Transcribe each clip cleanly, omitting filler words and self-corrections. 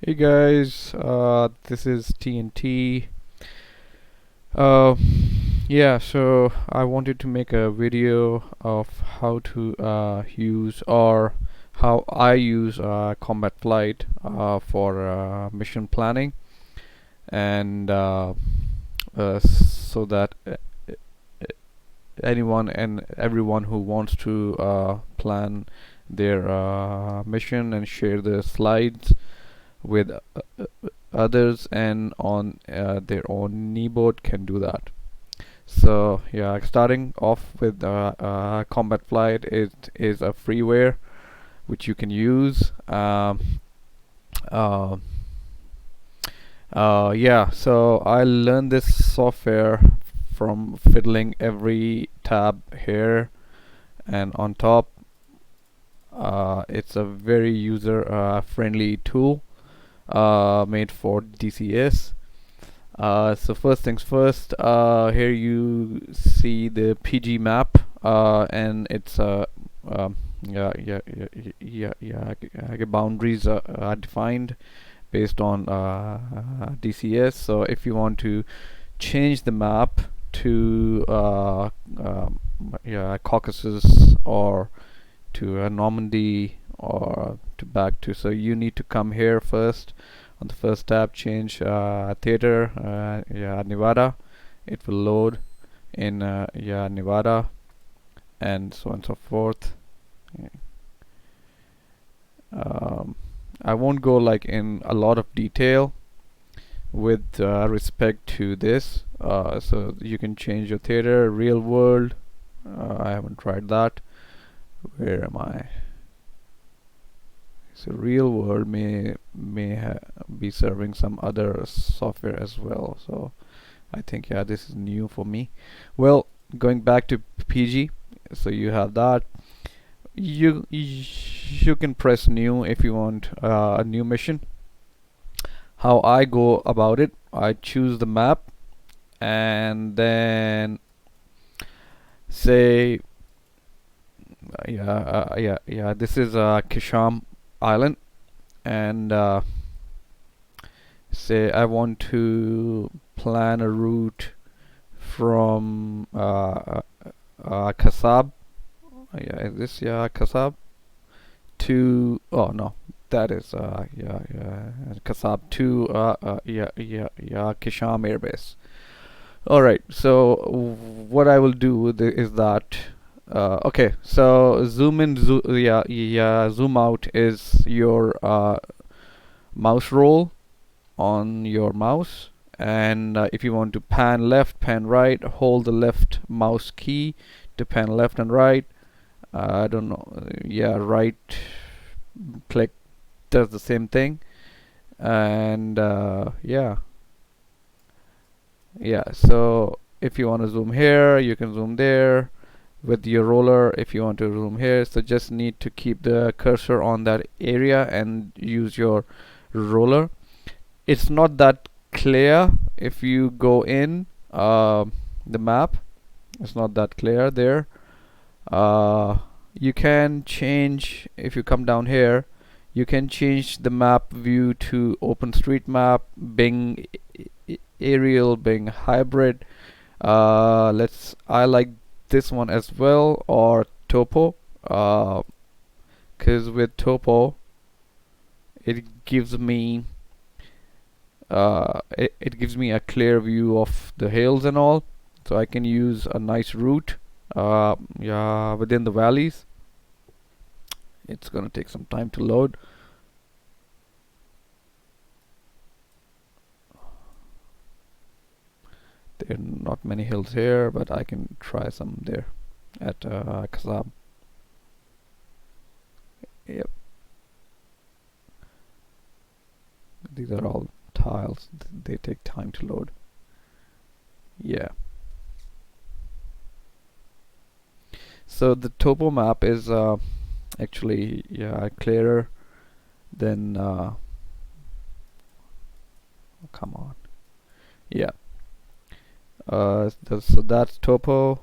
Hey guys, this is TNT. Uh, yeah, so I wanted to make a video of how to use or how I use Combatflite for mission planning, and so that anyone and everyone who wants to plan their mission and share the slides with others and on their own kneeboard can do that. So yeah, starting off with Combatflite, it is a freeware which you can use. Uh, yeah, so I learned this software from fiddling every tab here and on top. It's a very user friendly tool made for DCS. So first things first, here you see the PG map, and it's boundaries are defined based on DCS. So if you want to change the map to Caucasus or to Normandy or to back to, so you need to come here first on the first tab, change theater, Nevada. It will load in Nevada, and so on and so forth. I won't go like in a lot of detail with respect to this. So you can change your theater, real world. I haven't tried that. Where am I? So real world may be serving some other software as well. So I think this is new for me. Well, going back to PG, so you have that. You can press new if you want a new mission. How I go about it, I choose the map and then say this is Kisham Island, and say I want to plan a route from Kasab. Is this Kasab to? Oh no, that is Kasab to Kisham Air Base. All right. So what I will do is that. Okay, so zoom in, zoom out is your mouse roll on your mouse, and if you want to pan left, pan right, hold the left mouse key to pan left and right. I don't know. Right click does the same thing, and so if you want to zoom here, you can zoom there with your roller. If you want to zoom here, so just need to keep the cursor on that area and use your roller. It's not that clear if you go in the map. It's not that clear there. You can change, if you come down here, you can change the map view to OpenStreetMap, Bing Aerial, Bing Hybrid. I like this one as well, or Topo, because with Topo it gives me it gives me a clear view of the hills and all, so I can use a nice route within the valleys. It's gonna take some time to load. There are not many hills here, but I can try some there at Kasab. Yep. These are all tiles. They take time to load. Yeah. So the topo map is actually clearer than come on. Yeah. So that's topo.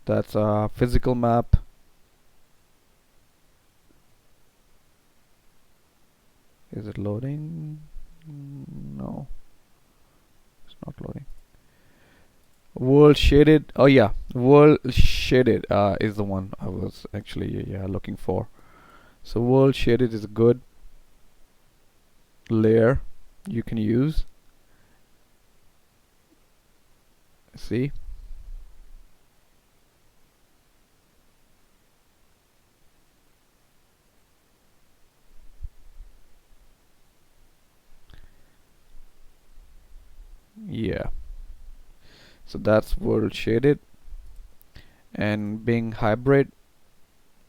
That's a physical map. Is it loading? No, it's not loading. World shaded. Oh yeah, world shaded is the one I was actually looking for. So world shaded is a good layer you can use. See? Yeah. So that's world shaded, and being hybrid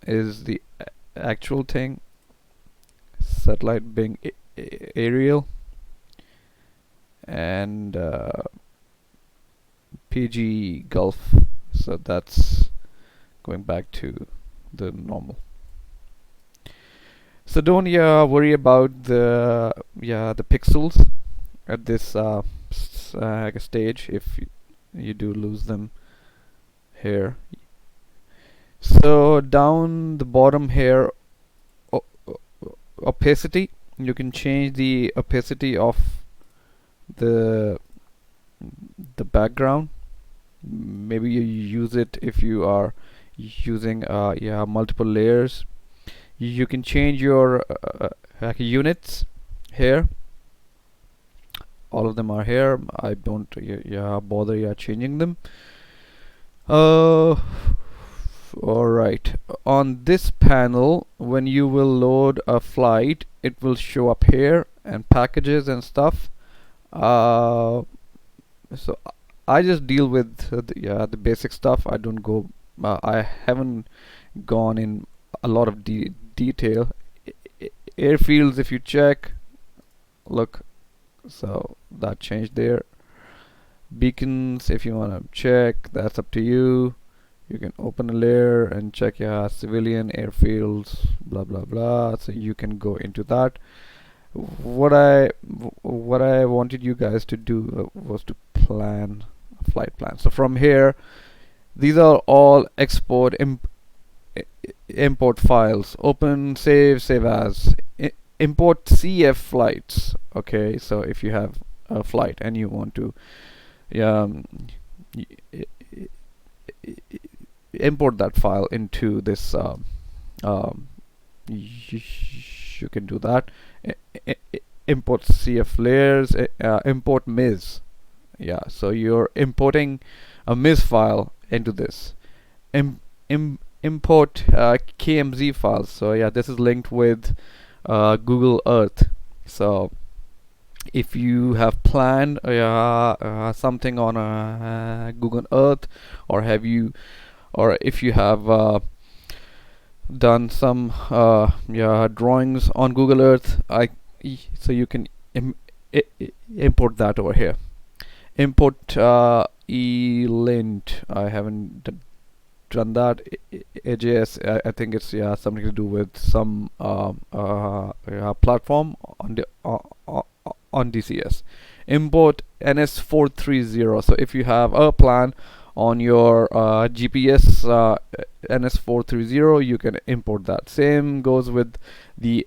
is the actual thing. Satellite being aerial, and PG Gulf. So that's going back to the normal. So don't worry about the pixels at this stage if you do lose them here. So down the bottom here, opacity. You can change the opacity of the background. Maybe you use it if you are using multiple layers. You can change your units here. All of them are here. I don't bother changing them. Alright, on this panel, when you will load a flight, it will show up here, and packages and stuff. So I just deal with the basic stuff. I don't go. I haven't gone in a lot of detail. Airfields, if you check, look, so that changed there. Beacons, if you want to check, that's up to you. You can open a layer and check civilian airfields, blah blah blah. So you can go into that. What I wanted you guys to do was to plan a flight plan. So from here, these are all export import files. Open, save as. Import CF flights. Okay, so if you have a flight and you want to import that file into this, you can do that. Import CF layers, import MIS. Yeah, so you're importing a MIS file into this. Import KMZ files. So yeah, this is linked with Google Earth. So if you have planned something on Google Earth, or if you have done some drawings on Google Earth, so you can import that over here. Import ELINT. I haven't done that. AJS, I think it's something to do with some platform on the on DCS. Import NS430. So if you have a plan on your GPS NS430, you can import that. Same goes with the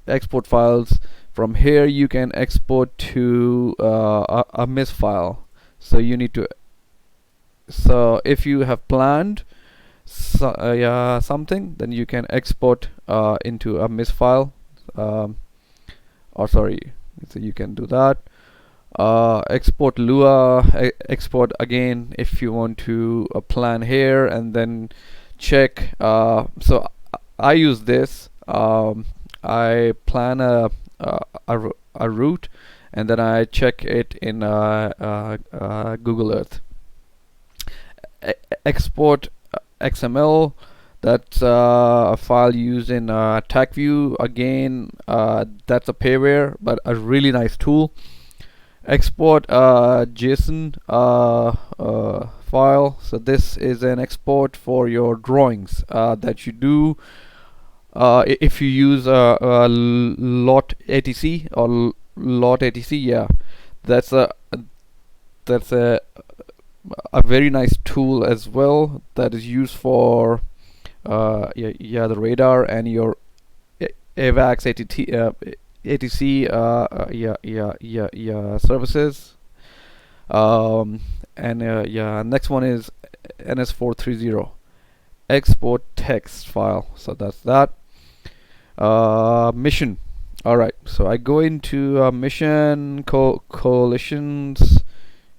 export files. From here you can export to a MIS file. So you need to. So if you have planned something, then you can export into a MIS file. Or sorry, so you can do that. Export Lua, export again if you want to plan here, and then check. So I use this. I plan a route, and then I check it in Google Earth. Export XML. That's a file used in TagView. Again, that's a payware, but a really nice tool. Export JSON file. So this is an export for your drawings that you do. If you use lot ATC or lot ATC, yeah, that's a very nice tool as well, that is used for the radar and your AVAX ATC services. And yeah, next one is NS430 export text file. So that's that. Mission. All right, so I go into mission coalitions.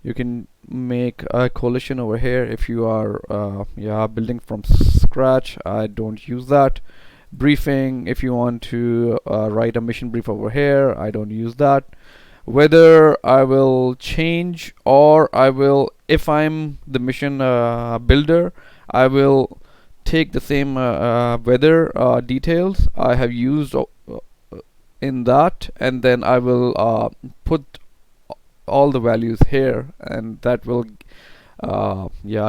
You can make a coalition over here if you are building from scratch. I don't use that. Briefing, if you want to write a mission brief over here, I don't use that. Whether I will change, or I will, if I'm the mission builder, I will take the same weather details I have used in that, and then I will put all the values here, and that will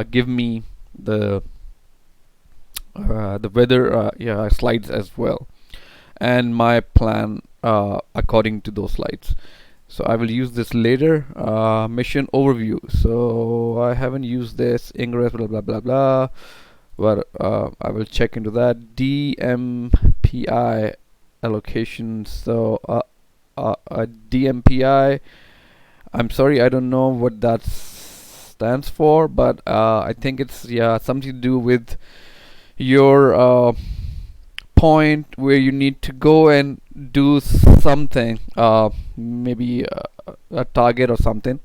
give me the weather slides as well, and my plan according to those slides. So I will use this later. Mission overview. So I haven't used this ingress blah blah blah blah, but I will check into that. DMPI allocation. So DMPI, I'm sorry, I don't know what that stands for, but I think it's something to do with your point where you need to go and do something, maybe a target or something,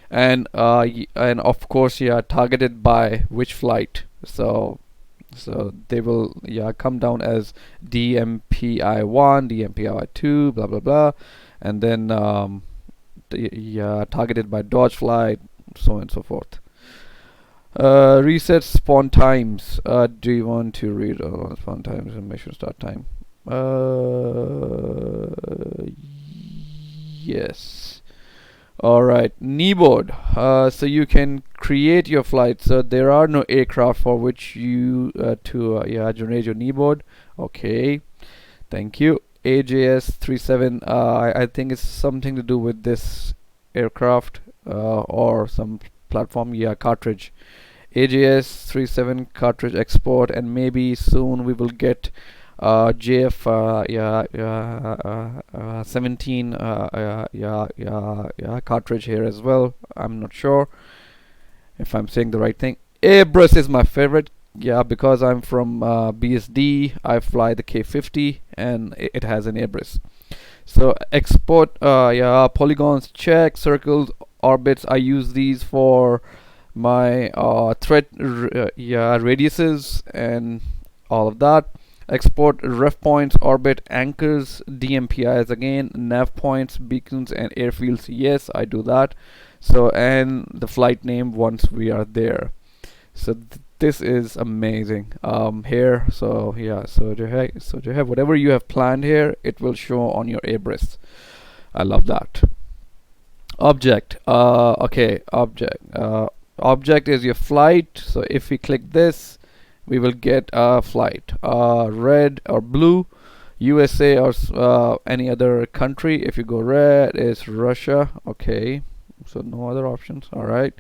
and and of course targeted by which flight. So they will come down as DMPI1, DMPI2, blah blah blah, and then targeted by Dodge flight, so on and so forth. Reset spawn times. Do you want to read spawn times and mission start time? Yes. Alright, kneeboard. So you can create your flight. So there are no aircraft for which you to generate your kneeboard. Okay, thank you. AJS37. I think it's something to do with this aircraft or some platform. Cartridge. AJS37 cartridge export, and maybe soon we will get JF 17 cartridge here as well. I'm not sure if I'm saying the right thing. Airbus is my favorite, because I'm from BSD. I fly the K50 and it has an Airbus. So export polygons, check, circles, orbits. I use these for my threat radiuses and all of that. Export ref points, orbit, anchors, DMPIs again, nav points, beacons, and airfields. Yes, I do that. So, and the flight name once we are there. So this is amazing here. So so to have whatever you have planned here, it will show on your Airbus. I love that. Object. Okay, object is your flight. So if we click this, we will get a flight, red or blue, USA or any other country. If you go red, is Russia. Okay, so no other options. All right.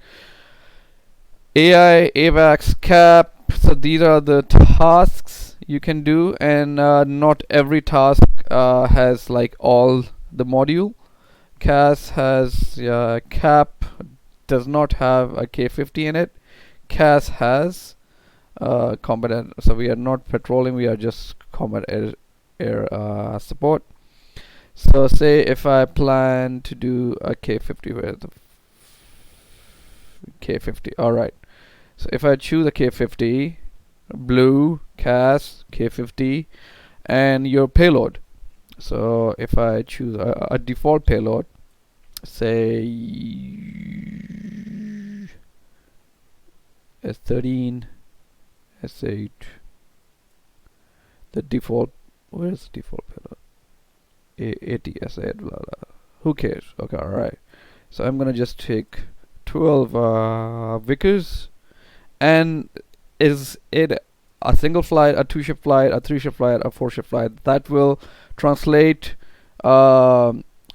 AI, AVAX, CAP. So these are the tasks you can do, and not every task has like all the module. CAS has CAP does not have a K50 in it. CAS has combat, so we are not patrolling, we are just combat air support. So say if I plan to do a K50, where's the K50? Alright, so if I choose a K50, blue, CAS, K50, and your payload. So if I choose a default payload, say S13, S8, the default, where's the default payload? ATS8, blah blah. Who cares? Okay, alright. So I'm gonna just take 12 Vickers, and is it a single flight, a 2-ship flight, a 3-ship flight, a 4-ship flight? That will translate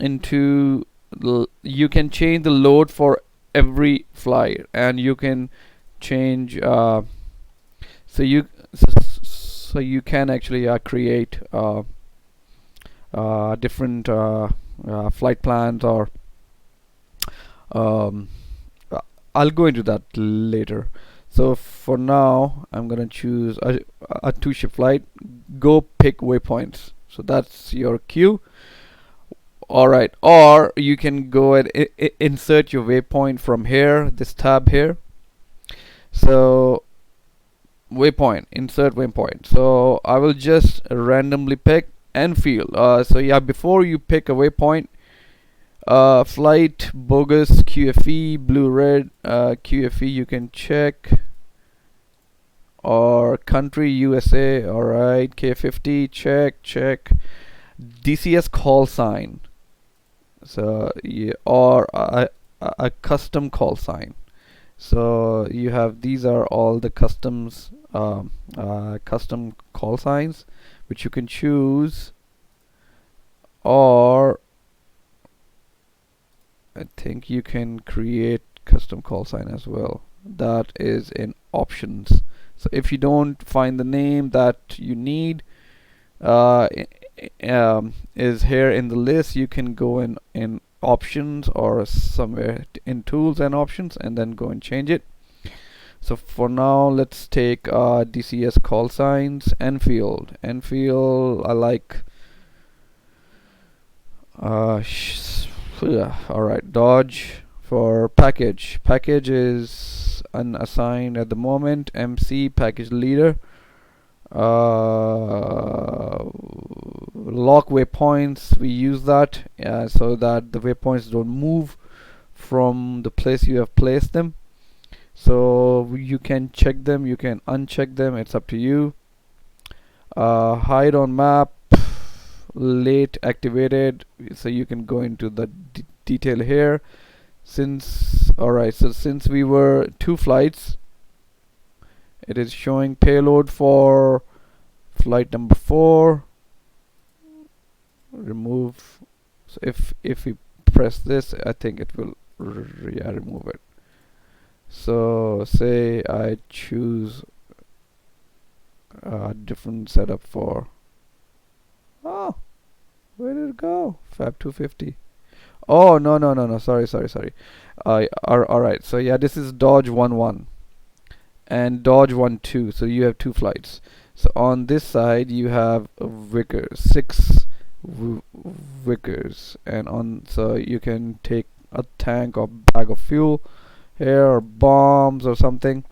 into you can change the load for every flight, and you can change so you can actually create different flight plans, or um, I'll go into that later. So for now, I'm gonna choose a two-ship flight. Go pick waypoints. So that's your cue. All right, or you can go and insert your waypoint from here, this tab here. So waypoint, insert waypoint. So I will just randomly pick Enfield. So yeah, before you pick a waypoint, flight, bogus, QFE, blue, red, QFE you can check, or country USA. All right, K50 check. DCS call sign. So yeah, or a custom call sign. So you have, these are all the custom call signs which you can choose, or I think you can create custom call sign as well. That is in options. So if you don't find the name that you need, is here in the list. You can go in options or somewhere in tools and options, and then go and change it. So for now, let's take DCS call signs. Enfield I like. All right, Dodge. For package is unassigned at the moment. MC package leader. Lock waypoints, we use that so that the waypoints don't move from the place you have placed them. So you can check them, you can uncheck them, it's up to you. Hide on map, late activated, so you can go into the detail here. Alright, so since we were 2 flights, it is showing payload for flight number 4. Remove. So if we press this, I think it will remove it. So say I choose a different setup for, oh, where did it go? Fab 250. Oh, no, sorry. Alright, so yeah, this is Dodge 11 and Dodge 12, so you have 2 flights. So on this side you have Vickers, 6 Vickers, and on, so you can take a tank or bag of fuel here, or bombs or something.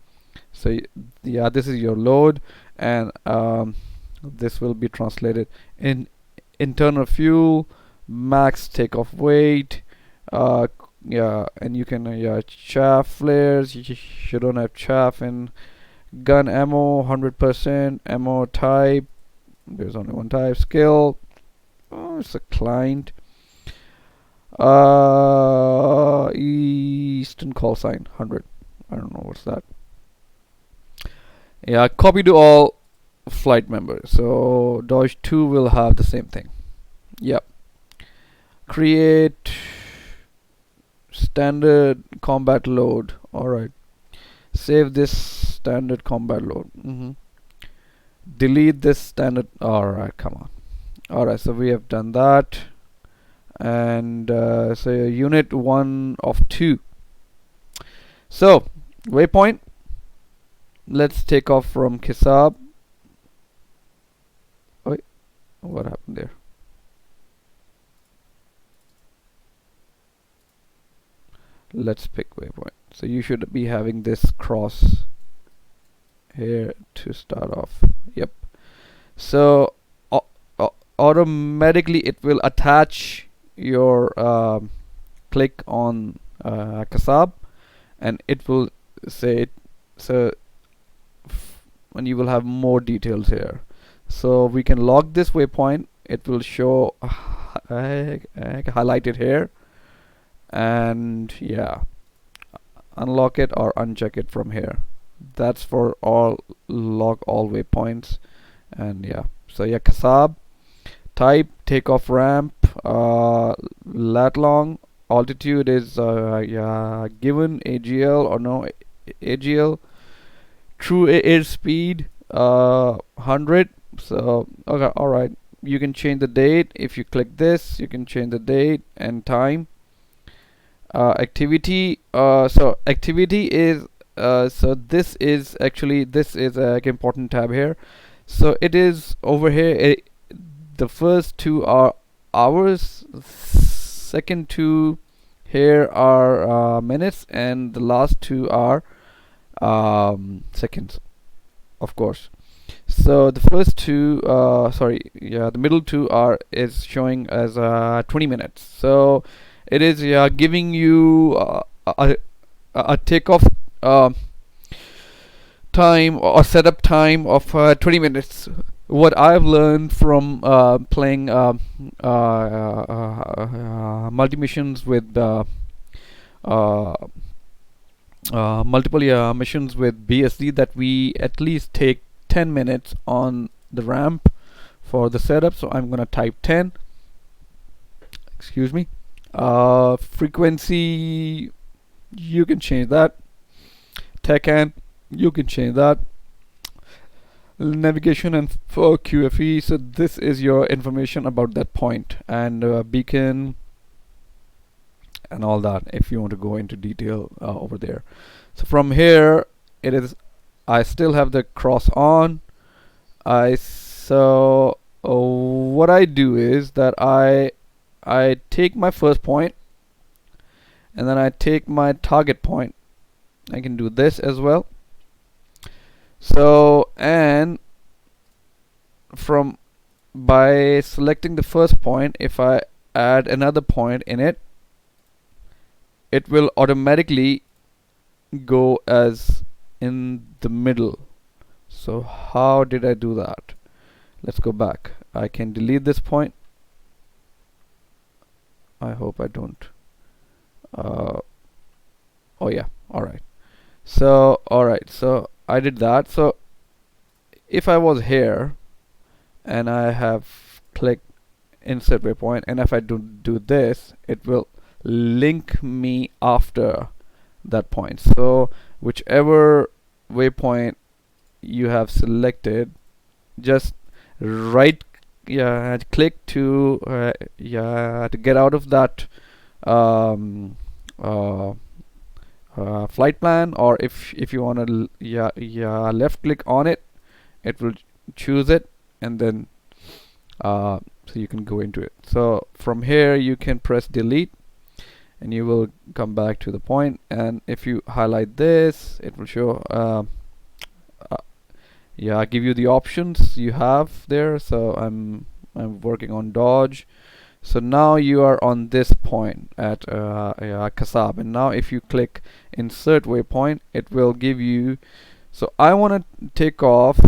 So yeah, this is your load, and this will be translated in internal fuel, max takeoff weight, yeah, and you can yeah, chaff flares, you don't have chaff, and gun ammo 100%, ammo type, there's only one type, skill, oh, it's a client, Eastern call sign 100, I don't know what's that. Yeah, copy to all flight members. So Dodge 2 will have the same thing. Yep. Create standard combat load. Alright. Save this standard combat load. Delete this standard. Alright, come on. Alright, so we have done that. And so unit 1 of 2. So waypoint. Let's take off from Kisab. Wait, what happened there? Let's pick waypoint. So you should be having this cross here to start off. Yep. So automatically it will attach your click on Kasab, and it will say it. So and you will have more details here. So we can log this waypoint. It will show highlighted here, and yeah, unlock it or uncheck it from here. That's for all, log all waypoints. And yeah, so yeah, Kasab type, takeoff ramp, lat long, altitude is yeah, given AGL or no AGL, true airspeed 100. So okay, all right, you can change the date. If you click this, you can change the date and time. Activity, so activity is so this is actually, this is a important tab here. So it is over here. The first two are hours, second two here are minutes, and the last two are seconds, of course. So the first two, the middle two are is showing as 20 minutes. So it is giving you a takeoff time or setup time of 20 minutes. What I've learned from playing multi missions with uh, multiple missions with BSD, that we at least take 10 minutes on the ramp for the setup. So I'm gonna type 10. Excuse me. Frequency, you can change that. TechN, you can change that. Navigation and for QFE, so this is your information about that point, and beacon and all that, if you want to go into detail over there. So from here, it is, I still have the cross on. What I do is that I take my first point, and then I take my target point. I can do this as well. So, and from by selecting the first point, if I add another point in it, it will automatically go as in the middle. So how did I do that? Let's go back. I can delete this point. I hope I don't. Oh yeah, alright. So alright, so I did that. So if I was here and I have clicked insert waypoint, and if I do this, it will link me after that point. So whichever waypoint you have selected, just right click to to get out of that flight plan, or if you want to left click on it, it will choose it, and then so you can go into it. So from here you can press delete, and you will come back to the point, and if you highlight this, it will show give you the options you have there. So I'm working on dodge. So now you are on this point at Kasab, and now if you click insert waypoint, it will give you, so I want to take off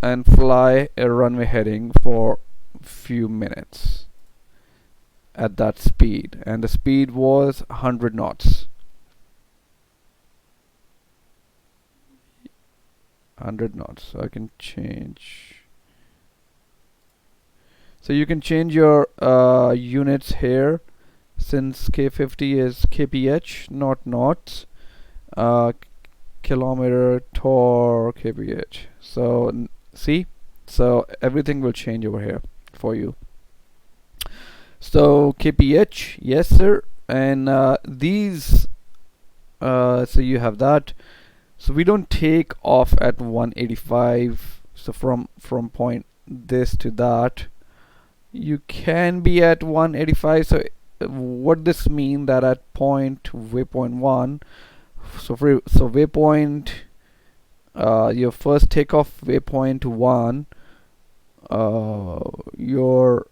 and fly a runway heading for few minutes at that speed, and the speed was 100 knots. 100 knots. So I can change. So you can change your units here, since K50 is kph, not knots. Kilometer, torque, kph. So see, so everything will change over here for you. So kph, yes sir, and these so you have that. So we don't take off at 185. So from point this to that, you can be at 185. So what this mean, that at waypoint 1, so waypoint your first takeoff waypoint 1, your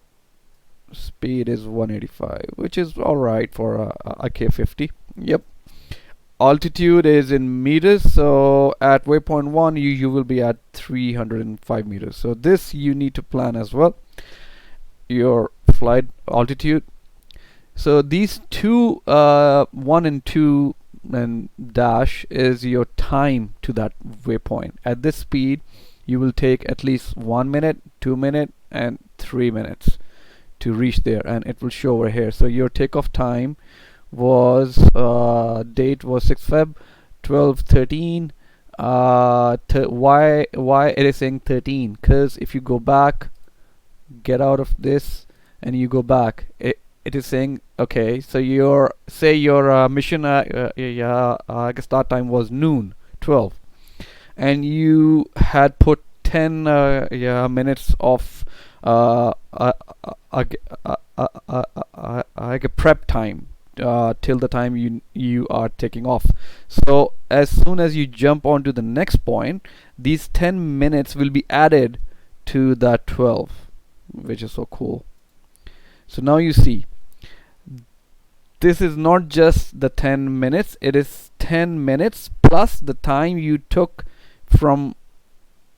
speed is 185, which is alright for a K50. Yep. Altitude is in meters, so at waypoint 1 you will be at 305 meters. So this you need to plan as well, your flight altitude. So these two 1 and 2 and dash is your time to that waypoint. At this speed you will take at least 1 minute, 2 minutes, and 3 minutes to reach there, and it will show over here. So your takeoff time was date was 6 Feb 12:13. Why it is saying 13? Because if you go back get out of this and you go back, it is saying, okay, so your say your mission yeah, I guess start time was noon 12, and you had put 10 yeah, minutes of like a prep time till the time you are taking off. So as soon as you jump onto the next point, these 10 minutes will be added to that 12, which is so cool. So now you see, this is not just the 10 minutes, it is 10 minutes plus the time you took from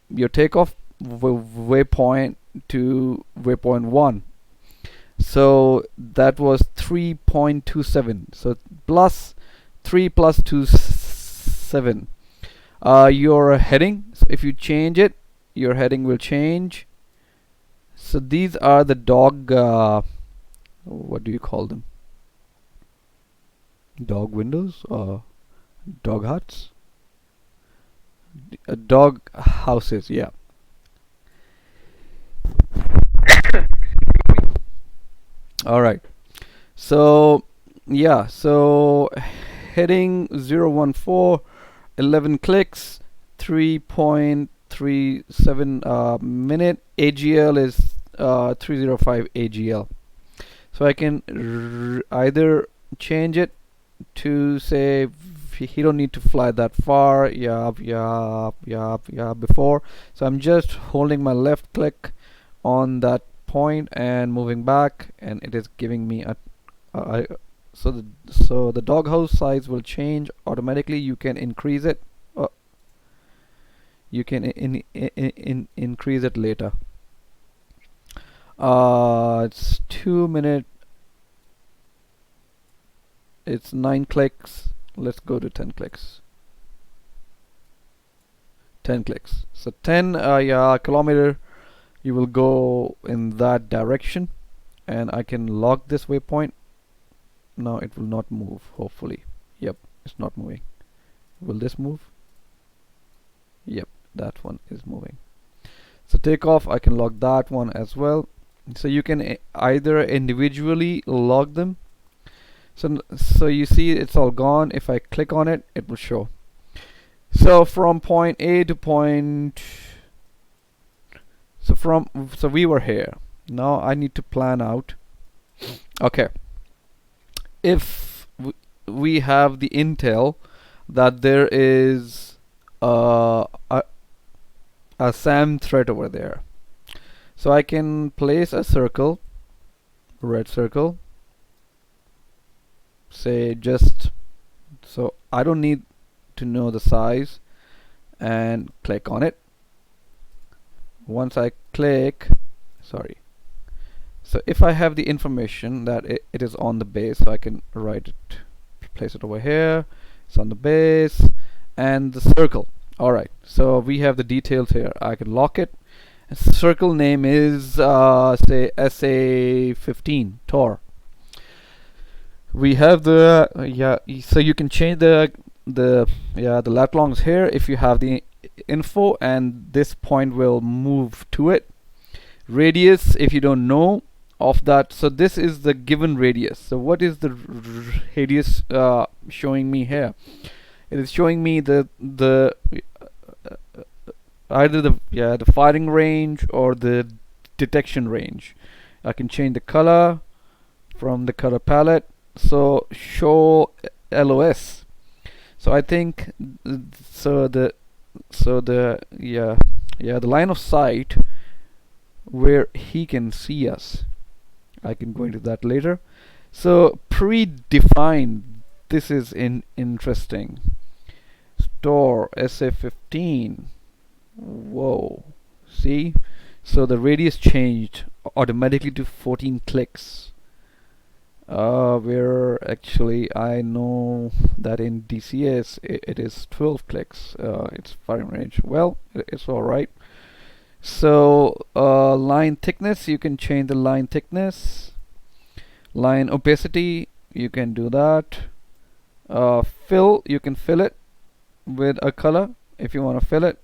your takeoff waypoint to waypoint 1. So that was 3.27. So plus 3 plus 27. Your heading, so if you change it, your heading will change. So these are the dog, what do you call them? Dog windows or dog huts? Dog houses, yeah. All right. So yeah, so heading 014, 11 clicks, 3.37 minute. AGL is 305 AGL. So I can either change it to say he don't need to fly that far, before. So I'm just holding my left click on that point and moving back, and it is giving me so the doghouse size will change automatically. You can increase it. You can increase it later. It's 2 minute. It's 9 clicks. Let's go to 10 clicks. 10 clicks. So 10 kilometer. You will go in that direction, and I can lock this waypoint. Now it will not move, hopefully. Yep, it's not moving. Will this move? Yep, that one is moving. So takeoff, I can lock that one as well. So you can either individually log them. So you see it's all gone. If I click on it, it will show. So from point A to point, so we were here. Now I need to plan out. Okay, if we have the intel that there is a SAM threat over there, so I can place a circle, red circle, say just, so I don't need to know the size, and click on it. Once I click, sorry, so if I have the information that it is on the base, so I can write it, place it over here. It's on the base, and the circle. Alright, so we have the details here. I can lock it. And circle name is say SA15 Tor. We have the so you can change the lat longs here if you have the info, and this point will move to it. Radius, if you don't know of that, so this is the given radius. So what is the radius showing me here? It is showing me the either the firing range or the detection range. I can change the color from the color palette. So show LOS. So I think the line of sight where he can see us. I can go into that later. So predefined. This is interesting. Store SA15. Whoa. See? So the radius changed automatically to 14 clicks. Where actually I know that in DCS it is 12 clicks. It's firing range. Well, it's alright. So line thickness, you can change the line thickness. Line opacity, you can do that. Fill, you can fill it with a color if you want to fill it.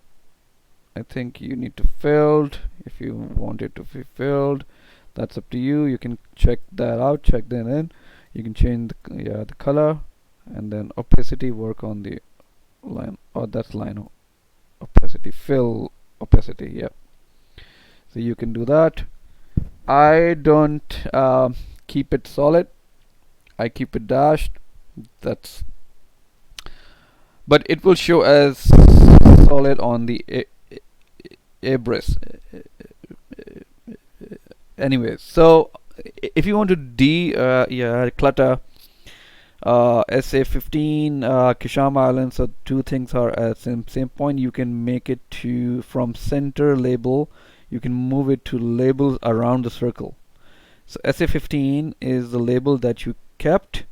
I think you need to filled. If you want it to be filled, that's up to you. You can check that out, check that in. You can change the color, and then opacity, work on the line. Oh, that's line opacity, fill opacity. Yep. So you can do that. I don't keep it solid. I keep it dashed. That's but it will show as solid on the abrus. Anyways, so if you want to clutter SA15 Kisham Island, so two things are at same point. You can make it to from center label. You can move it to labels around the circle. So SA15 is the label that you kept.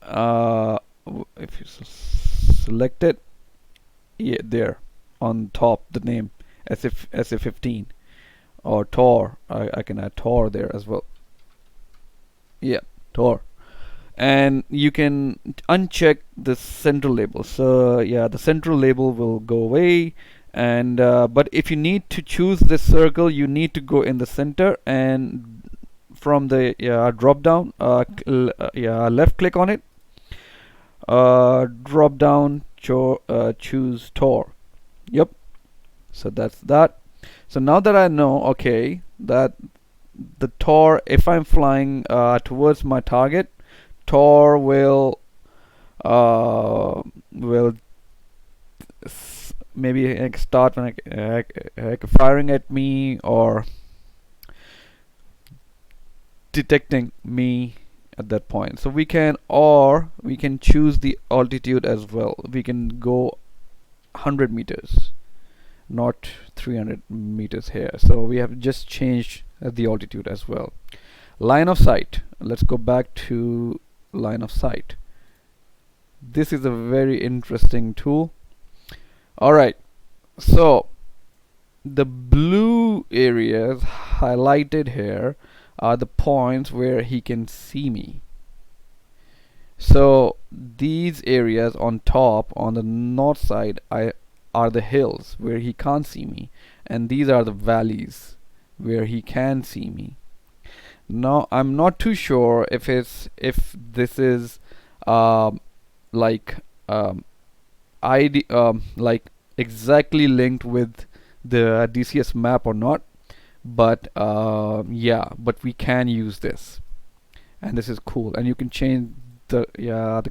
If you select it, yeah, there on top the name SA15 or Tor. I can add Tor there as well. Yeah, Tor. And you can uncheck the central label. So yeah, the central label will go away. And but if you need to choose this circle, you need to go in the center and from the drop down, left click on it. Drop down, choose Tor. Yep. So that's that. So now that I know, okay, that the Tor, if I'm flying towards my target, Tor will maybe start firing at me or detecting me at that point. So we can choose the altitude as well. We can go 100 meters, not 300 meters here. So we have just changed the altitude as well. Line of sight. Let's go back to line of sight. This is a very interesting tool. Alright, so the blue areas highlighted here are the points where he can see me. So these areas on top on the north side are the hills where he can't see me, and these are the valleys where he can see me. Now I'm not too sure if this is like like exactly linked with the DCS map or not, but yeah, but we can use this, and this is cool. And you can change the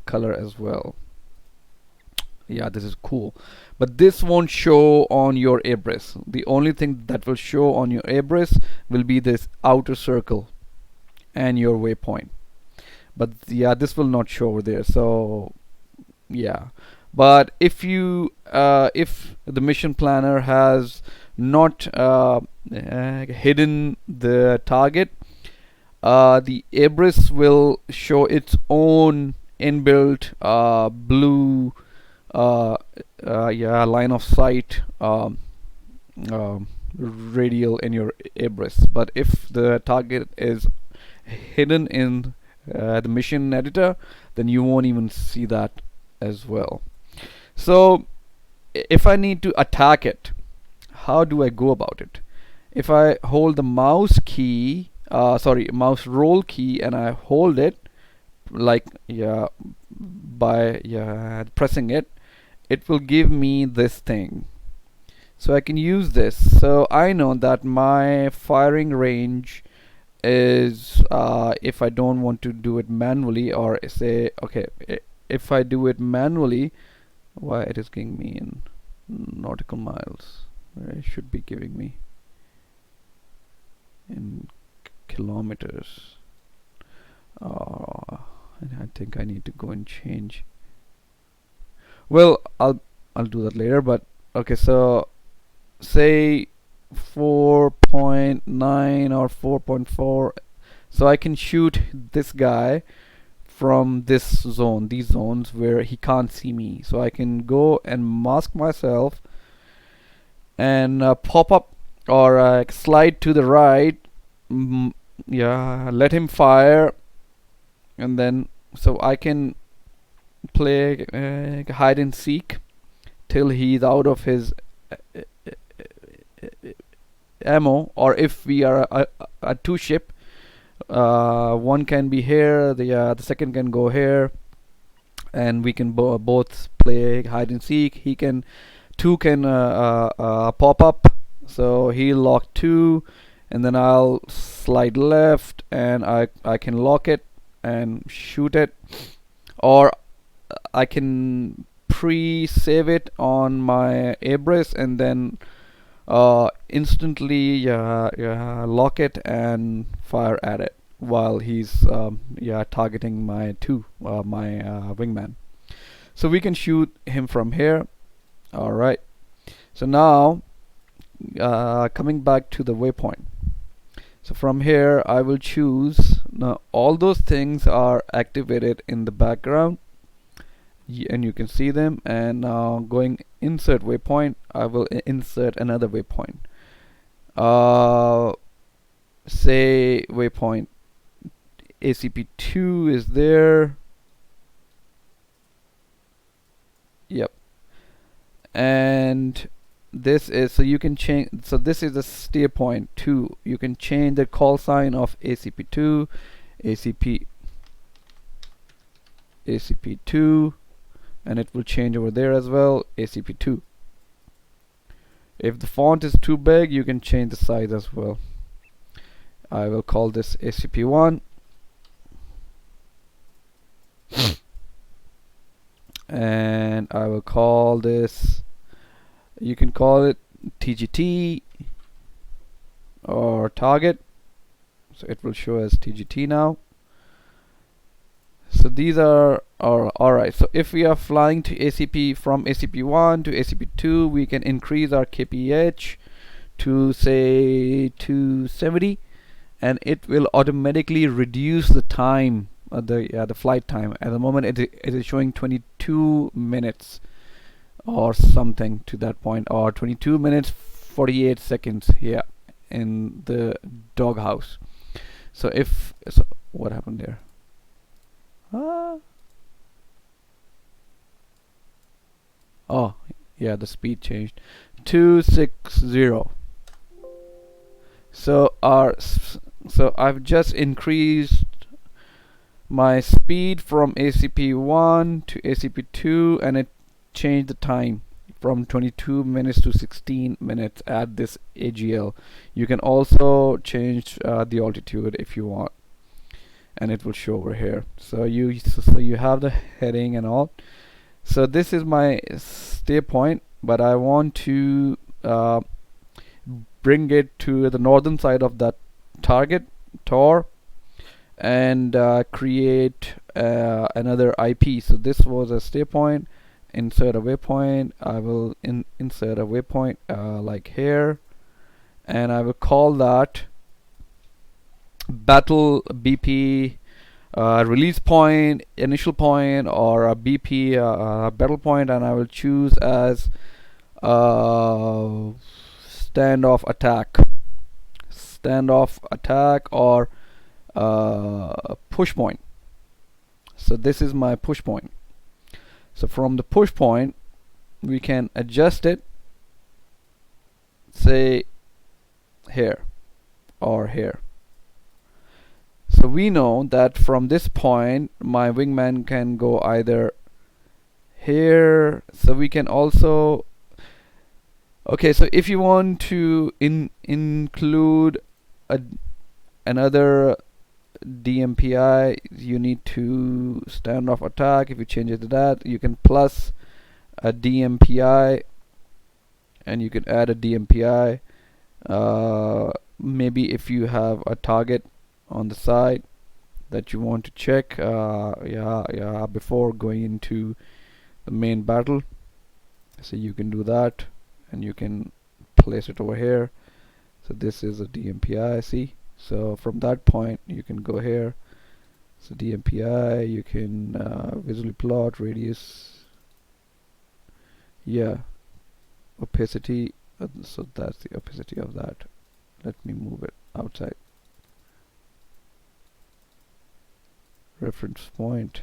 color as well. Yeah, this is cool, but this won't show on your abrus. The only thing that will show on your abrus will be this outer circle and your waypoint, but yeah, this will not show over there. So yeah, but if you if the mission planner has not hidden the target, the abrus will show its own inbuilt blue line of sight radial in your abrus. But if the target is hidden in the mission editor, then you won't even see that as well. So if I need to attack it, how do I go about it? If I hold the mouse key, mouse roll key, and I hold it like by pressing it, it will give me this thing. So I can use this. So I know that my firing range is if I don't want to do it manually, or say okay, if I do it manually, why it is giving me in nautical miles, where it should be giving me in kilometers. I think I need to go and change. Well, I'll do that later, but okay, so say 4.9 or 4.4, so I can shoot this guy from this zone, these zones where he can't see me. So I can go and mask myself and pop up or slide to the right, let him fire, and then so I can play hide and seek till he's out of his ammo, or if we are a two ship, one can be here, the second can go here, and we can both play hide and seek. He can two can pop up, so he'll lock two, and then I'll slide left, and I can lock it and shoot it, or I can pre-save it on my Abris and then instantly lock it and fire at it while he's targeting my wingman. So we can shoot him from here. All right. So now coming back to the waypoint. So from here I will choose. Now all those things are activated in the background, and you can see them. And now going insert waypoint, I will insert another waypoint. Say waypoint ACP2 is there. Yep. And this is, so you can change, so this is the steer point 2. You can change the call sign of ACP2, ACP2, and it will change over there as well, ACP2. If the font is too big, you can change the size as well. I will call this ACP1. And I will call this, you can call it TGT or target, so it will show as TGT now. So these are alright. So if we are flying to ACP, from ACP1 to ACP2, we can increase our KPH to say 270, and it will automatically reduce the time, the flight time. At the moment it is showing 22 minutes or something to that point, or 22 minutes 48 seconds here in the doghouse. So if so, what happened there? Oh yeah, the speed changed. 260. So I've just increased my speed from ACP1 to ACP2, and it changed the time from 22 minutes to 16 minutes at this AGL. You can also change the altitude if you want, and it will show over here. So you have the heading and all. So this is my stay point, but I want to bring it to the northern side of that target TOR, and create another IP. So this was a stay point. Insert a waypoint. I will insert a waypoint like here, and I will call that battle BP release point, initial point, or a BP battle point, and I will choose as standoff attack, or push point. So this is my push point. So from the push point, we can adjust it, say here or here. So we know that from this point my wingman can go either here. So we can also, okay, so if you want to include another DMPI, you need to standoff attack. If you change it to that, you can plus a DMPI, and you can add a DMPI. Maybe if you have a target on the side that you want to check before going into the main battle, so you can do that, and you can place it over here. So this is a DMPI, see. So from that point you can go here. So DMPI, you can visually plot radius, opacity. So that's the opacity of that. Let me move it outside. Reference point,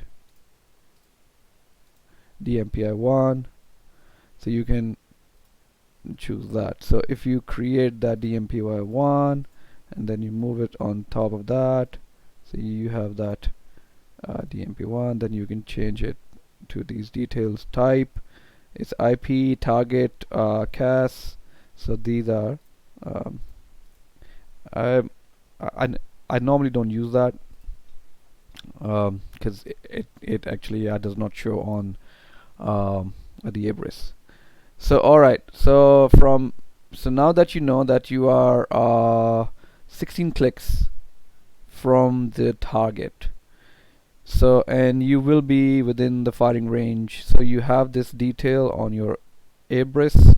DMPI 1. So you can choose that. So if you create that DMPY1 and then you move it on top of that, so you have that DMP1, then you can change it to these details. Type, it's IP, target, CAS. So these are I, I I normally don't use that because it actually does not show on the Abris. So alright, so now that you know that you are 16 clicks from the target, so and you will be within the firing range, so you have this detail on your Abris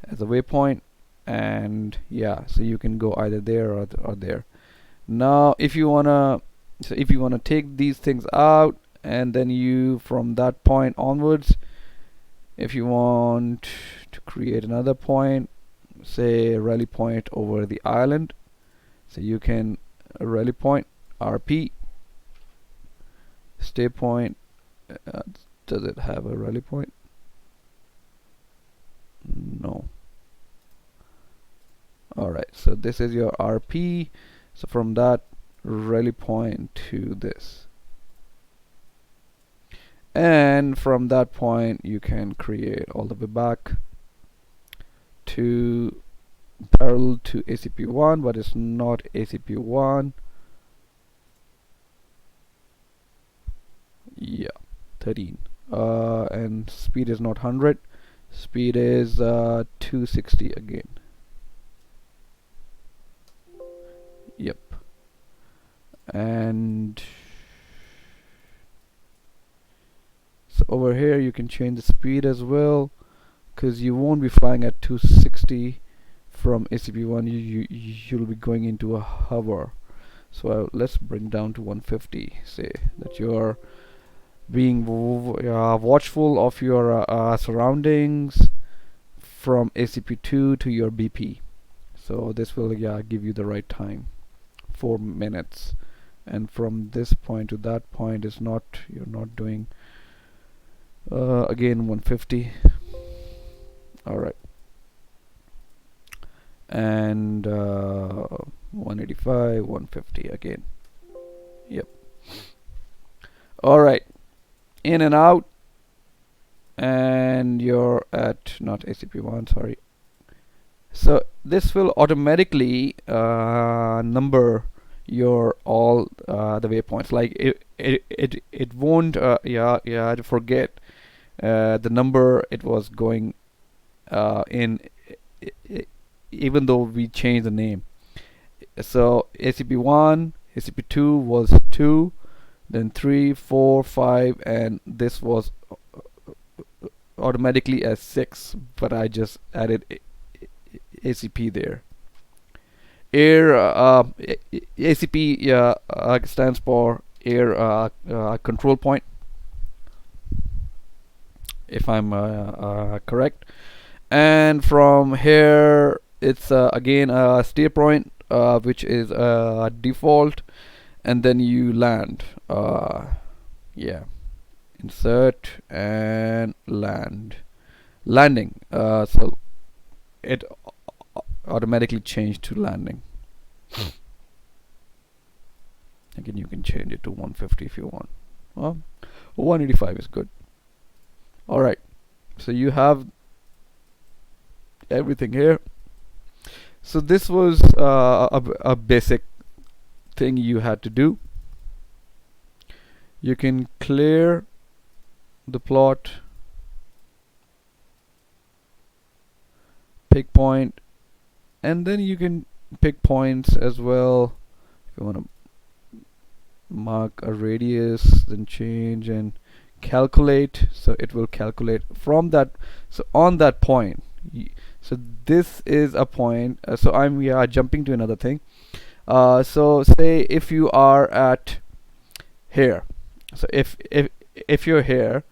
as a waypoint, and yeah, so you can go either there or there. Now if you wanna take these things out, and then you from that point onwards, if you want to create another point, say a rally point over the island, so you can rally point RP stay point. Does it have a rally point? No. Alright, so this is your RP. So from that rally point to this, and from that point you can create all the way back to parallel to ACP1, but it's not ACP1. Yeah, 13. And speed is not 100. Speed is 260 again. Yep. And so over here you can change the speed as well, because you won't be flying at 260 from ACP1. You'll be going into a hover. So let's bring down to 150. Say that you're being watchful of your surroundings from ACP2 to your BP. So this will give you the right time, 4 minutes, and from this point to that point is not, you're not doing again 150. Alright, and 185, 150 again. Yep. Alright, in and out, and you're at not ACP1, sorry. So this will automatically number your all the waypoints. Like it won't forget the number it was going in, even though we changed the name. So ACP1, ACP2 was 2, then 3, 4, 5, and this was automatically as 6, but I just added ACP there. Air ACP stands for air control point, if I'm correct. And from here it's again a steer point, which is default, and then you land. Yeah, insert and landing. So it automatically changed to landing. Again, you can change it to 150 if you want. Well, 185 is good. Alright, so you have everything here. So this was a basic thing you had to do. You can clear the plot, pick point, and then you can pick points as well. If you want to mark a radius, then change and calculate, so it will calculate from that. So on that point, so this is a point. So we are jumping to another thing. So say if you are at here, so if you're here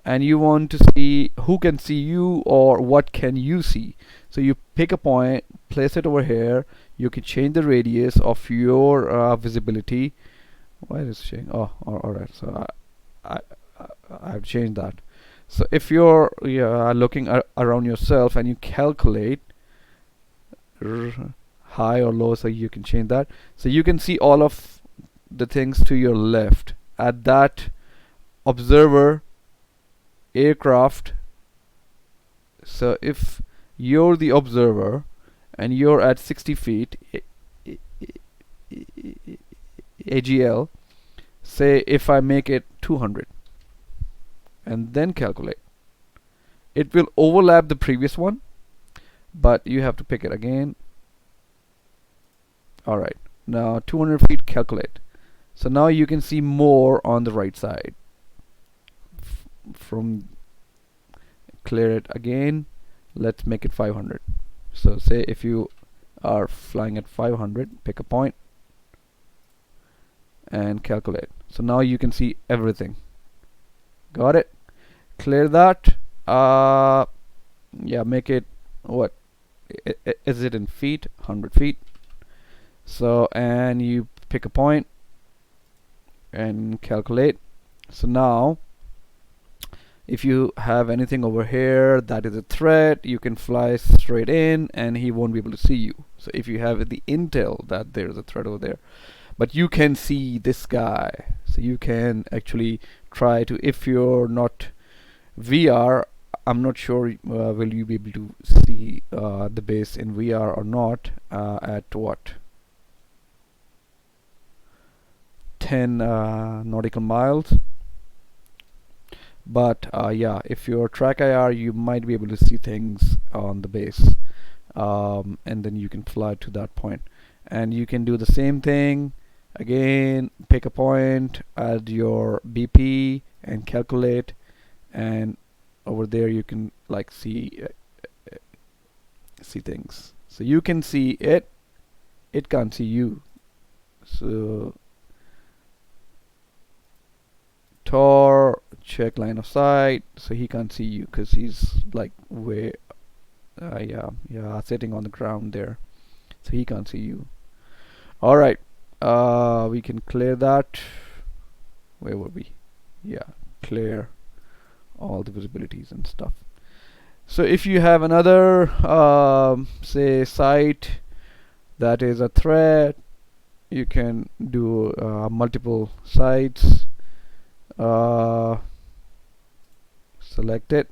and you want to see who can see you or what can you see, so you pick a point, place it over here. You can change the radius of your visibility. Why is it changing? Oh, alright. So I've changed that. So if you're looking around yourself and you calculate high or low, so you can change that. So you can see all of the things to your left at that observer aircraft. So if you're the observer and you're at 60 feet AGL, say if I make it 200 and then calculate, it will overlap the previous one, but you have to pick it again. Alright, now 200 feet, calculate. So now you can see more on the right side. From clear it again, let's make it 500. So say if you are flying at 500, pick a point and calculate. So now you can see everything. Got it? Clear that. Yeah, make it what? Is it in feet? 100 feet. So, and you pick a point and calculate. So now if you have anything over here that is a threat, you can fly straight in and he won't be able to see you. So if you have the intel that there's a threat over there, but you can see this guy, so you can actually try to, if you're not VR, I'm not sure will you be able to see the base in VR or not at what, 10 nautical miles. But yeah, if you're track IR, you might be able to see things on the base, and then you can fly to that point. And you can do the same thing again, pick a point, add your BP and calculate, and over there you can like see things. So you can see it, it can't see you. So Tor, check line of sight, so he can't see you because he's like way sitting on the ground there, so he can't see you. All right, we can clear that. Where were we? Yeah, clear all the visibilities and stuff. So if you have another say site that is a threat, you can do multiple sites. Select it,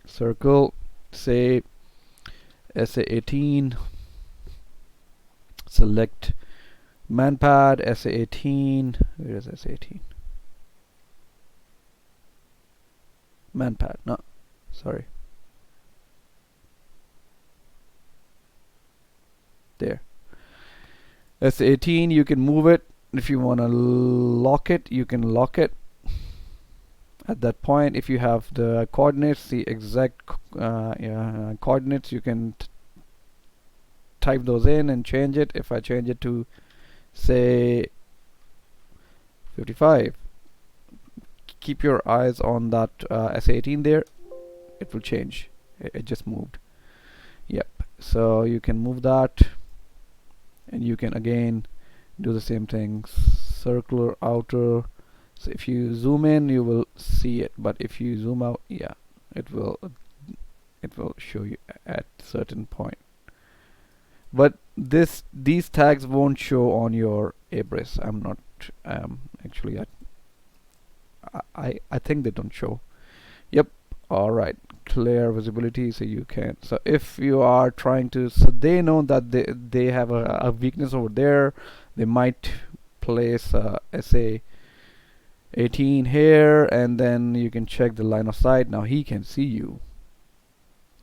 circle, say SA18, select manpad SA18. Where is SA18? Manpad, no, sorry, there. SA18, you can move it. If you want to lock it, you can lock it at that point. If you have the coordinates, the exact coordinates, you can type those in and change it. If I change it to say 55, keep your eyes on that SA18 there, it will change. It just moved. Yep, so you can move that, and you can again do the same thing, circular outer. So if you zoom in, you will see it, but if you zoom out, yeah, it will show you at certain point. But these tags won't show on your Abris. I'm not actually I think they don't show. Yep. All right, clear visibility, so you can, so if you are trying to, so they know that they have a weakness over there, they might place SA18 here, and then you can check the line of sight. Now he can see you.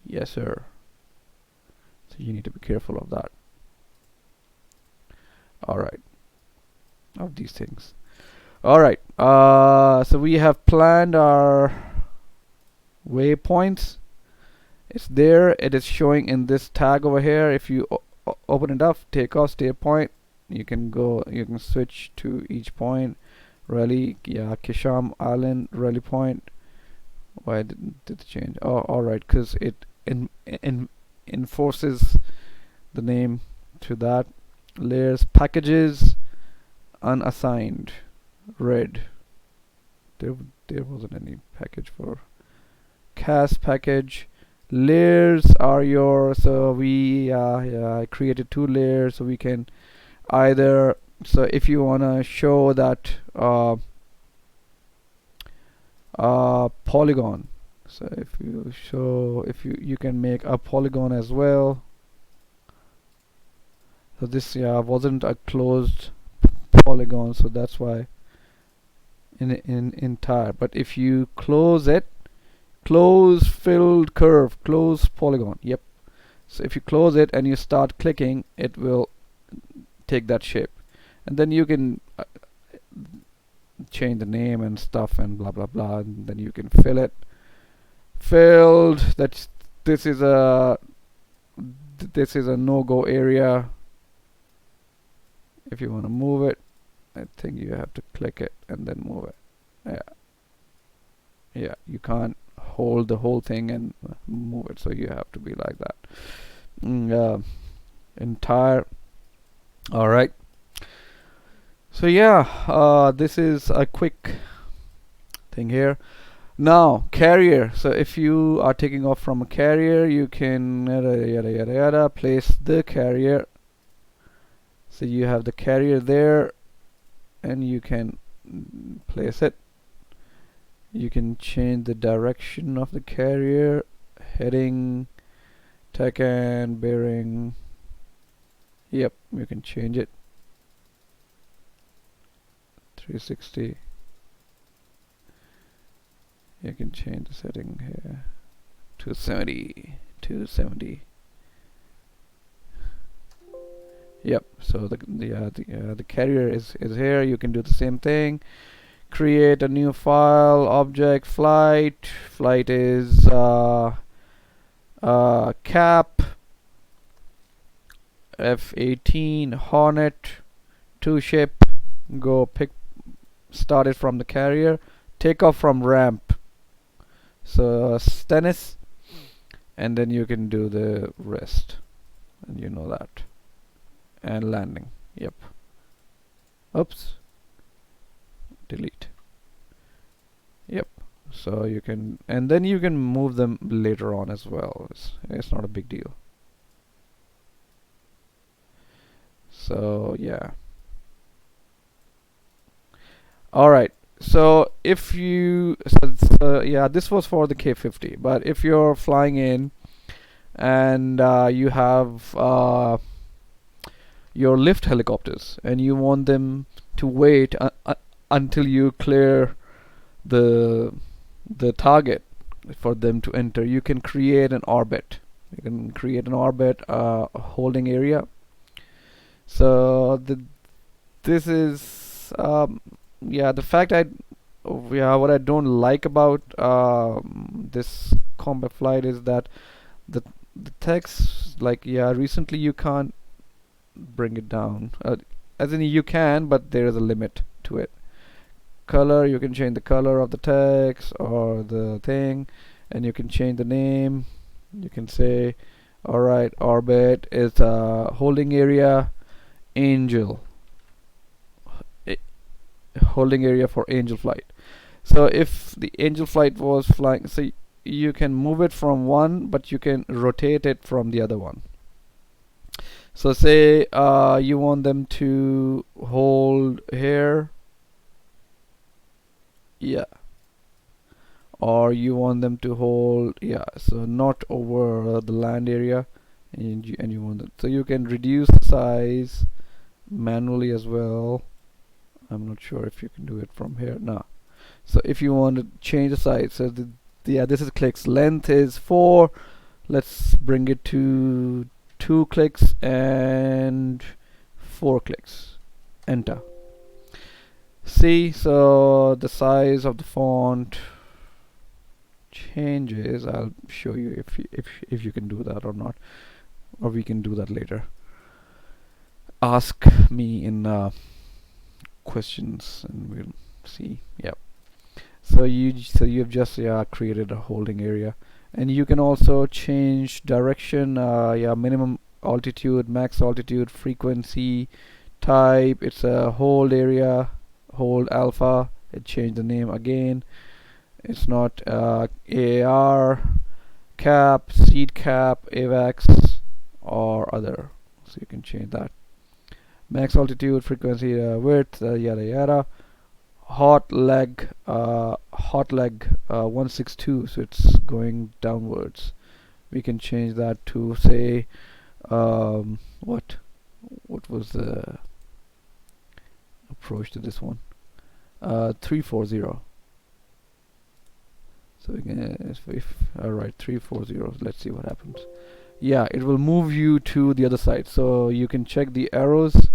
Yes sir. So you need to be careful of that. All right, of these things. All right, so we have planned our waypoints. It's there, it is showing in this tag over here. If you open it up, take off, stay point, you can go, you can switch to each point. Rally, yeah, Kisham Island rally point. Why did it change? Oh, all right, because it enforces the name to that. Layers, packages, unassigned, red. there wasn't any package for cast package. Layers are your, so we I created 2 layers, so we can either, so if you want to show that polygon, so if you show, if you can make a polygon as well. So this wasn't a closed polygon, so that's why in entire. But if you close it, close filled curve, close polygon, yep. So if you close it and you start clicking, it will take that shape, and then you can change the name and stuff and blah blah blah, and then you can fill it. Filled, that's, this is a no-go area. If you want to move it, I think you have to click it and then move it. Yeah, you can't hold the whole thing and move it, so you have to be like that. Entire. All right. So yeah, this is a quick thing here. Now carrier. So if you are taking off from a carrier, you can yada place the carrier. So you have the carrier there, and you can place it. You can change the direction of the carrier, heading, tack and bearing. Yep, you can change it. 360. You can change the setting here. 270. Yep. So the carrier is here. You can do the same thing. Create a new file, object, flight. Flight is cap F-18 Hornet 2 ship. Go start it from the carrier. Take off from ramp. So Stennis, and then you can do the rest, and you know that. And landing. Yep. Oops. Delete. Yep. So you can, and then you can move them later on as well. It's not a big deal. So yeah. All right. So if you, yeah, this was for the K50, but if you're flying in and you have your lift helicopters and you want them to wait until you clear the target for them to enter, you can create an orbit. You can create an orbit, a holding area. So this is yeah, the fact what I don't like about this Combatflite is that the text, like, yeah, recently you can't bring it down, as in you can, but there is a limit to it. Color, you can change the color of the text or the thing, and you can change the name. You can say, alright, orbit is a holding area, angel, holding area for angel flight. So if the angel flight was flying, so you can move it from one, but you can rotate it from the other one. So say you want them to hold here, yeah, or you want them to hold, yeah, so not over the land area, and you want it, so you can reduce the size manually as well. I'm not sure if you can do it from here. No. So if you want to change the size, so yeah, this is clicks. Length is 4. Let's bring it to 2 clicks and 4 clicks. Enter. See, so the size of the font changes. I'll show you if you can do that or not, or we can do that later. Ask me in questions and we'll see. Yep. So you've just created a holding area, and you can also change direction, minimum altitude, max altitude, frequency, type. It's a hold area, hold alpha, It changed the name again. It's not AAR, cap, seat cap, AVAX, or other. So you can change that. Max altitude, frequency, width, yada yada. Hot leg 162, so it's going downwards. We can change that to say what was the approach to this one? 340. So we can alright, 340. Let's see what happens. Yeah, it will move you to the other side. So you can check the arrows.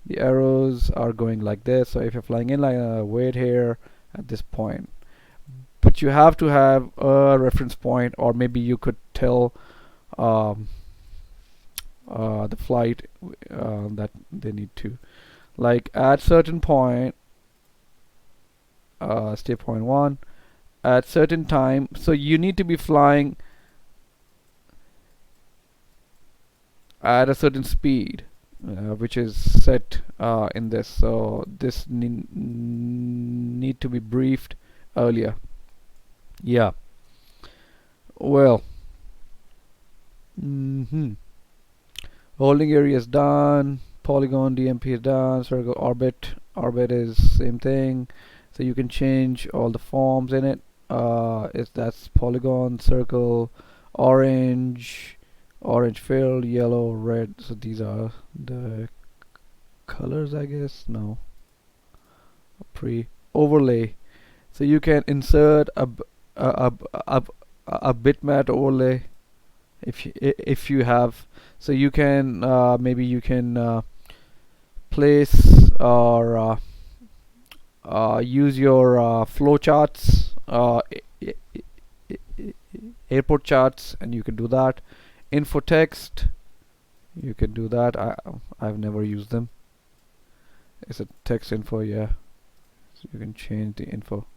The arrows are going like this. So if you're flying inline, wait here at this point. But you have to have a reference point, or maybe you could tell the flight that they need to, like at certain point, stay point 1 at certain time. So you need to be flying at a certain speed, which is set in this. So this need to be briefed earlier. Yeah. Well. Holding area is done. Polygon DMP is done. Circle orbit. Orbit is same thing. So you can change all the forms in it. That's polygon, circle, orange, orange filled, yellow, red. So these are the colors, I guess. No. Pre overlay. So you can insert a bitmap overlay if you have. So you can maybe you can place or use your flow charts, airport charts, and you can do that. Info text, you can do that. I've never used them. It's a text info, yeah. So you can change the info.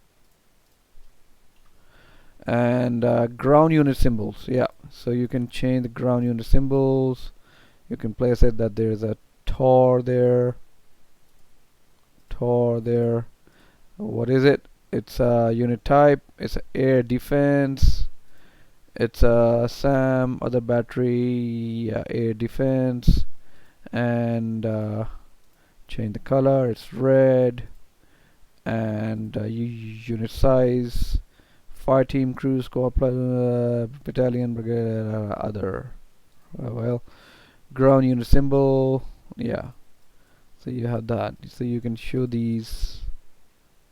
And ground unit symbols, yeah. So you can change the ground unit symbols. You can place it that there's a TOR there. TOR there. What is it? It's a unit type. It's air defense. It's a SAM, other battery, air defense. And change the color. It's red. And unit size. Fire team, crew, squad, battalion, brigade, other. Well, ground unit symbol, yeah. So you have that. So you can show these.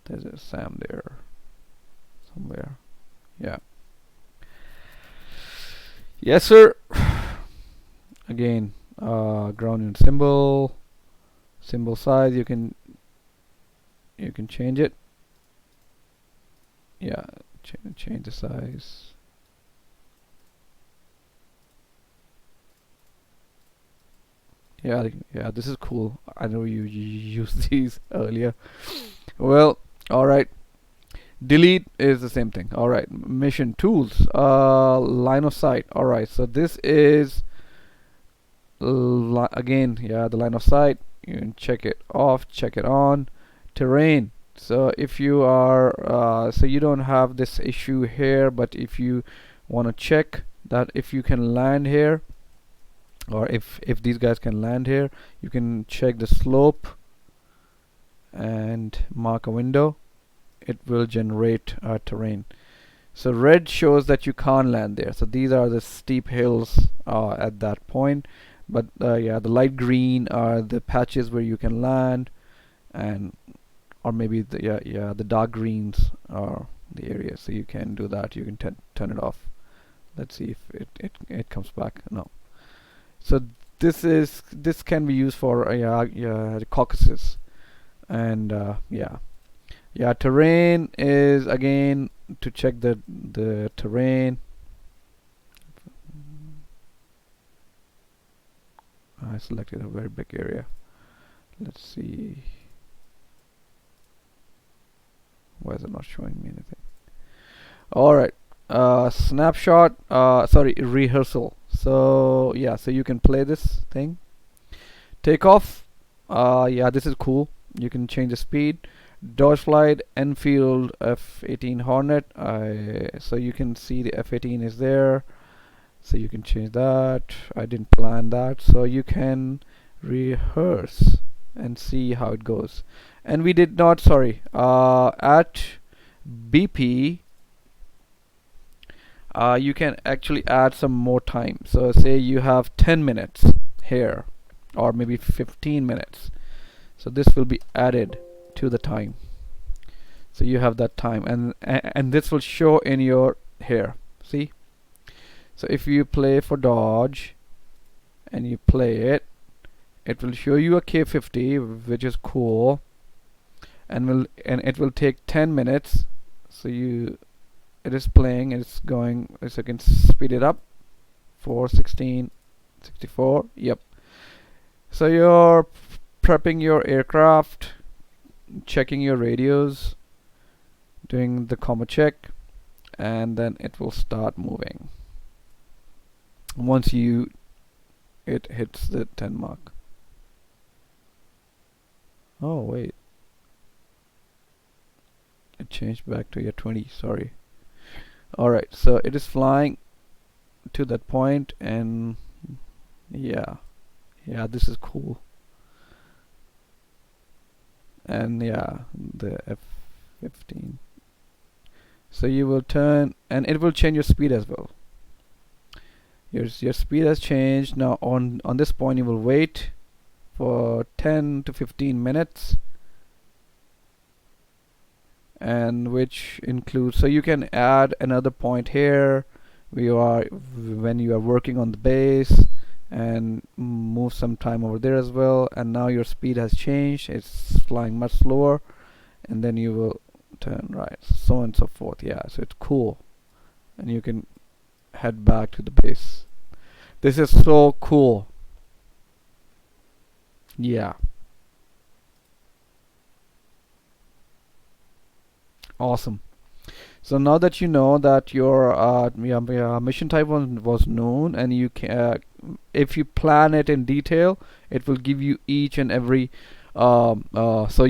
There's a SAM there somewhere. Yeah. Yes, sir. Again, ground unit symbol, symbol size. You can change it. Yeah. Change the size. Yeah, this is cool. I know you used these earlier. Well, alright. Delete is the same thing. Alright, mission tools. Line of sight. Alright, so this is again, yeah, the line of sight. You can check it off, check it on. Terrain. So if you are so you don't have this issue here, but if you want to check that if you can land here, or if these guys can land here, you can check the slope and mark a window. It will generate terrain. So red shows that you can't land there. So these are the steep hills at that point. But yeah, the light green are the patches where you can land, and or maybe the dark greens are the areas. So you can do that. You can turn it off. Let's see if it comes back. No. So this can be used for the Caucasus, and terrain is again to check the terrain. I selected a very big area. Let's see. Why is it not showing me anything? Alright, snapshot, sorry, rehearsal. So yeah, so you can play this thing. Takeoff, yeah, this is cool. You can change the speed. Dodgeflight Enfield F-18 Hornet. So you can see the F-18 is there, so you can change that. I didn't plan that, so you can rehearse and see how it goes. And we did not, sorry, at BP you can actually add some more time. So say you have 10 minutes here, or maybe 15 minutes, so this will be added to the time, so you have that time, and this will show in your here, see. So if you play for Dodge and you play it, it will show you a K50, which is cool, and it will take 10 minutes. So it is playing, it's going, so you can speed it up, 416 64. Yep. So you're prepping your aircraft, checking your radios, doing the comma check, and then it will start moving once it hits the 10 mark. Oh wait, it changed back to your 20, sorry. Alright, so it is flying to that point, and yeah, this is cool. And yeah, the F-15. So you will turn, and it will change your speed as well. Your speed has changed. Now on this point you will wait for 10 to 15 minutes, and which includes, so you can add another point here when you are working on the base, and move some time over there as well. And now your speed has changed, it's flying much slower, and then you will turn right, so on and so forth. Yeah, so it's cool, and you can head back to the base. This is so cool. Yeah, awesome. So now that you know that your mission type was known, and you can, if you plan it in detail, it will give you each and every. So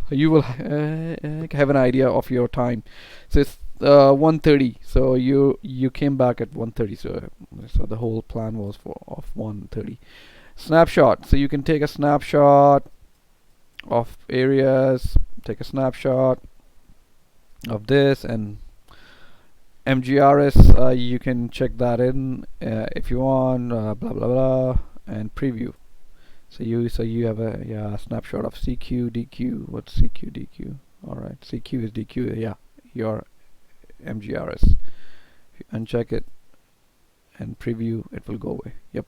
you will have an idea of your time. So it's 1:30. So you came back at 1:30. So the whole plan was of 1:30. Snapshot. So you can take a snapshot of areas. Take a snapshot of this, and MGRS, you can check that in if you want, blah blah blah, and preview. So you have a snapshot of CQ DQ. What's CQ DQ? All right, CQ is DQ. Yeah, your MGRS. If you uncheck it and preview, it will go away. Yep.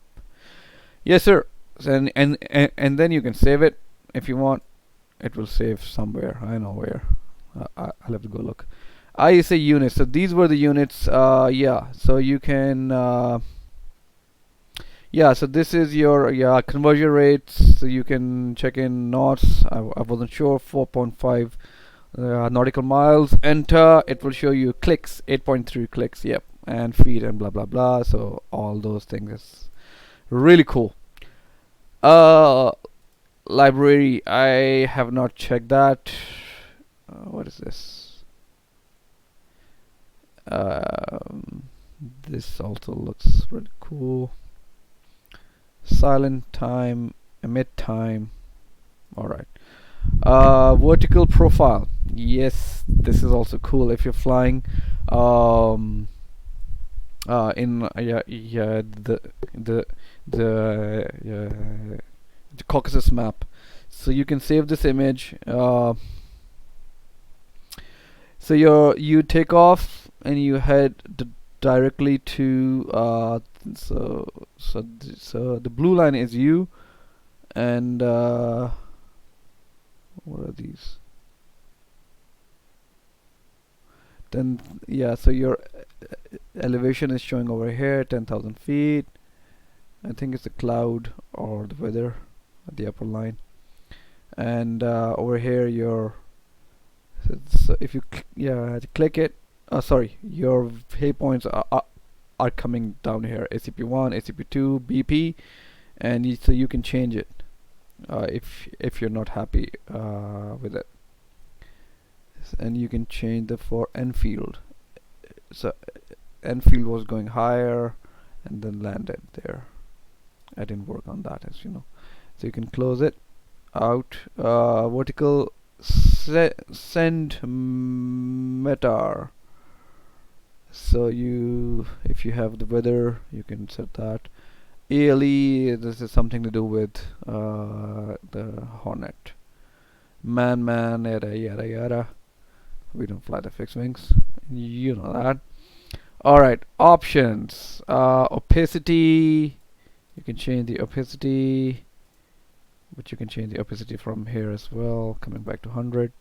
Yes, sir. And then you can save it if you want. It will save somewhere. I know where. I'll have to go look. I say units. So these were the units. Yeah. So you can. Yeah. So this is your conversion rates. So you can check in knots. I wasn't sure. 4.5 nautical miles. Enter. It will show you clicks. 8.3 clicks. Yep. And feet and blah blah blah. So all those things is really cool. Library. I have not checked that. What is this? This also looks really cool. Silent time, emit time. All right. Vertical profile. Yes, this is also cool. If you're flying, in the Caucasus map, so you can save this image. So you take off and you head directly to so the blue line is you, and what are these? Then yeah, so your elevation is showing over here, 10,000 feet. I think it's the cloud or the weather at the upper line, and over here your. So if you click it, sorry, your waypoints are coming down here. ACP1, ACP2, BP, and so you can change it. if you're not happy with it. And you can change the for Enfield. So Enfield was going higher and then landed there. I didn't work on that, as you know. So you can close it out. Vertical send metar. So if you have the weather, you can set that. ALE, this is something to do with the Hornet. Man, yada yada yada. We don't fly the fixed wings. You know that. Alright, options. Opacity. You can change the opacity, but you can change the opacity from here as well. Coming back to 100.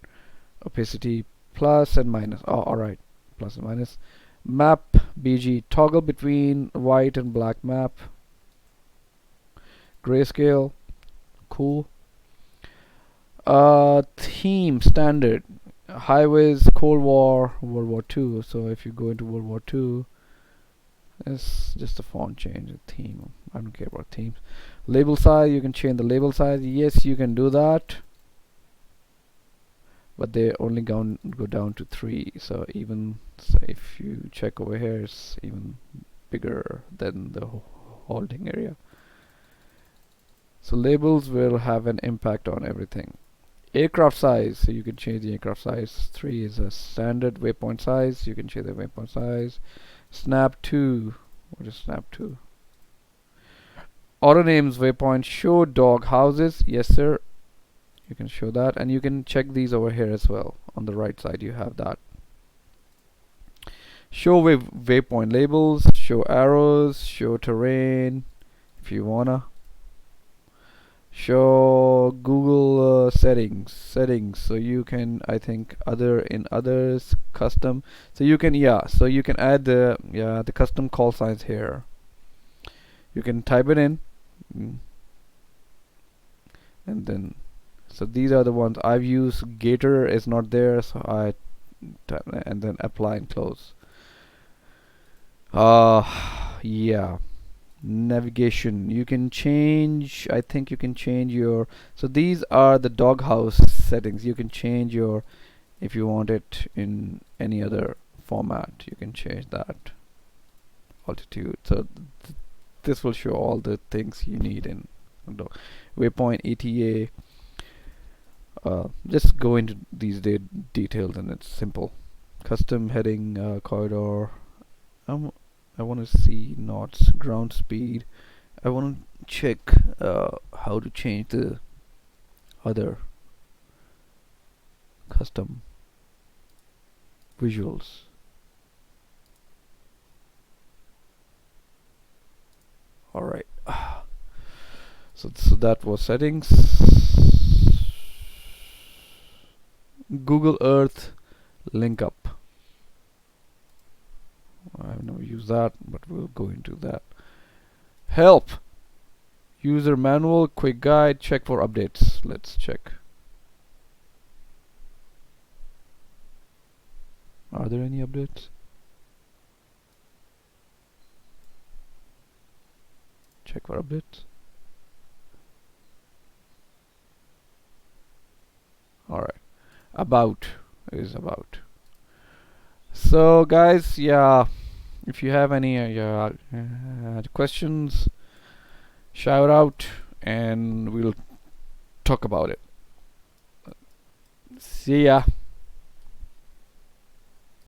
Opacity plus and minus. Oh, alright. Plus and minus. Map BG. Toggle between white and black map. Grayscale. Cool. Theme standard. Highways, Cold War, World War II. So if you go into World War II, it's just a font change, a theme. I don't care about themes. Label size, you can change the label size. Yes, you can do that, but they only go down to 3. So if you check over here, it's even bigger than the holding area. So labels will have an impact on everything. Aircraft size, so you can change the aircraft size. 3 is a standard waypoint size. You can change the waypoint size. Snap to, what is snap to? Auto names waypoint. Show dog houses. Yes, sir. You can show that, and you can check these over here as well. On the right side, you have that. Show waypoint labels. Show arrows. Show terrain, if you wanna. Show Google settings, so you can, I think, others custom, so you can add the custom call signs here. You can type it in, and then so these are the ones I've used. Gator is not there, so I type and then apply and close. Yeah. Navigation, you can change, I think you can change your, so these are the doghouse settings. You can change your, if you want it in any other format, you can change that. Altitude, so this will show all the things you need in waypoint. ETA, just go into these details, and it's simple. Custom heading, corridor. I want to see knots, ground speed. I want to check how to change the other custom visuals. Alright. So that was settings. Google Earth link up. I've never used that, but we'll go into that. Help! User manual, quick guide, check for updates. Let's check. Are there any updates? Check for updates. Alright. About is about. So guys, yeah, if you have any questions, shout out and we'll talk about it. See ya.